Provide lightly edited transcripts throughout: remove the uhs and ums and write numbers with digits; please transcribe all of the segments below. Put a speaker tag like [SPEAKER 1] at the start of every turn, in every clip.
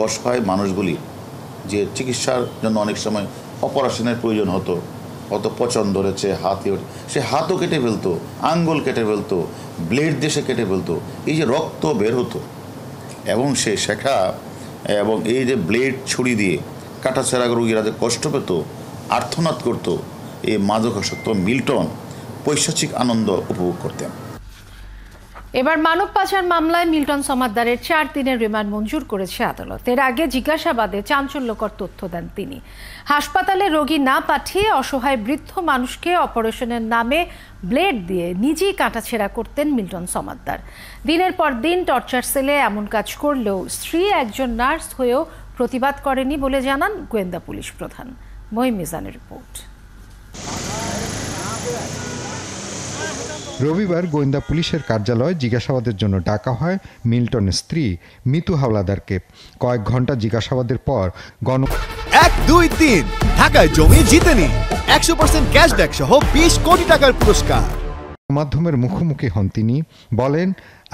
[SPEAKER 1] অসহায় মানুষগুলি যে চিকিৎসার জন্য অনেক সময় অপারেশনের প্রয়োজন হতো, অত পচন ধরেছে, সে হাতও কেটে ফেলতো, আঙ্গুল কেটে ফেলতো, ব্লেড দিয়ে কেটে ফেলতো, এই যে রক্ত বের হতো এবং সে শেখা এবং এই যে ব্লেড ছুরি দিয়ে কাটাছেঁড়া রোগীরা যে কষ্ট পেত, আর্তনাদ করত, এই মাদকাসক্ত মিল্টন পৈশাচিক আনন্দ উপভোগ করতেন।
[SPEAKER 2] এবার মানব পাচার মামলায় মিল্টন সমাদ্দারের 4 দিনের রিমান্ড মঞ্জুর করেছে আদালত। এর আগে জিজ্ঞাসাবাদে চাঞ্চল্যকর তথ্য দেন তিনি। হাসপাতালে রোগী না পাঠিয়ে অসহায় বৃদ্ধ মানুষকে অপারেশনের নামে ব্লেড দিয়ে নিজেই কাটাছেঁড়া করতেন মিল্টন সমাদ্দার। দিনের পর দিন টর্চার সেলে এমন কাজ করলেও স্ত্রী একজন নার্স হয়েও প্রতিবাদ করেনি বলে জানান গোয়েন্দা পুলিশ প্রধান। মহিম মিজানের রিপোর্ট।
[SPEAKER 3] রবিবার গোয়েন্দা পুলিশের কার্যালয়ে জিজ্ঞাসাবাদের জন্য ডাকা হয় মিল্টনের স্ত্রী মিতু হাওলাদারকে। কয়েক ঘন্টা জিজ্ঞাসাবাদের পর
[SPEAKER 4] 1, 2, 3 ঢাকায় জমি জিতে নিন 100% ক্যাশব্যাক সহ 20 কোটি টাকার পুরস্কার।
[SPEAKER 3] মাধ্যমের মুখোমুখি হন তিনি, বলেন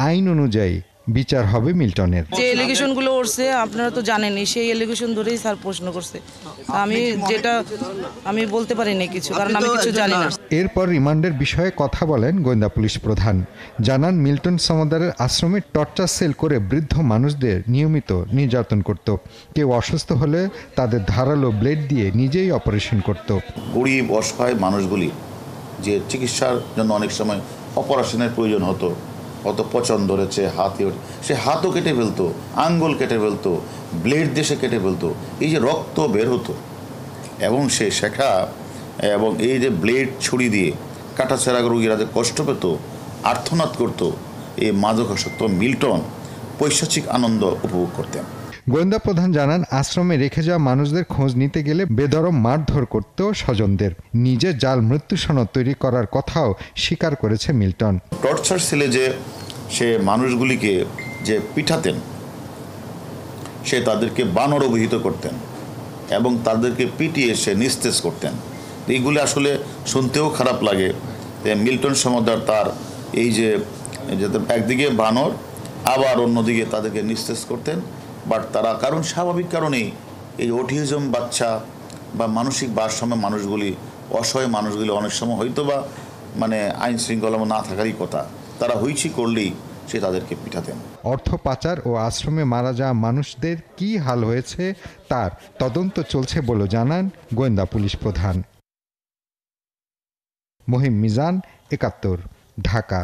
[SPEAKER 3] আইন অনুযায়ী বিচার হবে মিল্টনের।
[SPEAKER 5] যে এলিগেশনগুলো উঠছে আপনারা তো জানেনই, সেই এলিগেশন ধরেই স্যার প্রশ্ন করছে। আমি বলতে পারিনি কিছু, কারণ আমি কিছু জানি না।
[SPEAKER 3] এরপর রিমান্ডের বিষয়ে কথা বলেন গোয়েন্দা পুলিশ প্রধান। জানান মিল্টন সমাদ্দারের আশ্রমে টর্চার সেল করে বৃদ্ধ মানুষদের নিয়মিত নির্যাতন করত। কেউ অসুস্থ হলে তাদের ধারালো ব্লেড দিয়ে নিজেই অপারেশন করত।
[SPEAKER 1] গরিব অসহায় মানুষগুলি যে চিকিৎসার জন্য অনেক সময় অপারেশনের প্রয়োজন হতো, অত পচন ধরেছে, সে হাতও কেটে ফেলতো, আঙ্গুল কেটে ফেলতো, ব্লেড দিয়ে কেটে ফেলতো, এই যে রক্ত বের হতো এবং সে শেখা এবং এই যে ব্লেড ছুরি দিয়ে কাটাছেঁড়া রোগীরা যে কষ্ট পেত, আর্তনাদ করত, এই মাদকাসক্ত মিল্টন পৈশাচিক আনন্দ উপভোগ করতেন।
[SPEAKER 3] গোয়েন্দা প্রধান জানান আশ্রমে রেখে যাওয়া মানুষদের খোঁজ নিতে গেলে বেধড়ক মারধর করত স্বজনদের। নিজে জাল মৃত্যু সনদ তৈরি করার কথাও স্বীকার করেছে মিল্টন।
[SPEAKER 1] টর্চার সেলে যে সে মানুষগুলিকে যে পিঠাতেন, সে তাদেরকে বানর অভিহিত করতেন এবং তাদেরকে পিটিয়ে সে নিস্তেজ করতেন। এইগুলি আসলে শুনতেও খারাপ লাগে। মিল্টন সমাদ্দার তার এই যে একদিকে বানর, আবার অন্যদিকে তাদেরকে নিস্তেজ করতেন। বাট তারা কারণ স্বাভাবিক কারণেই এই অটিজম বাচ্চা বা মানসিক ভারসাম্য মানুষগুলি, অসহায় মানুষগুলি অনেক সময় হয়তো বা আইন শৃঙ্খলা না থাকারই কথা, তারা হইচি করলেই সে তাদেরকে পিঠাতেন।
[SPEAKER 3] অর্থ পাচার ও আশ্রমে মারা যাওয়া মানুষদের কি হাল হয়েছে তার তদন্ত চলছে বলে জানান গোয়েন্দা পুলিশ প্রধান। মহিম মিজান, ৭১, ঢাকা।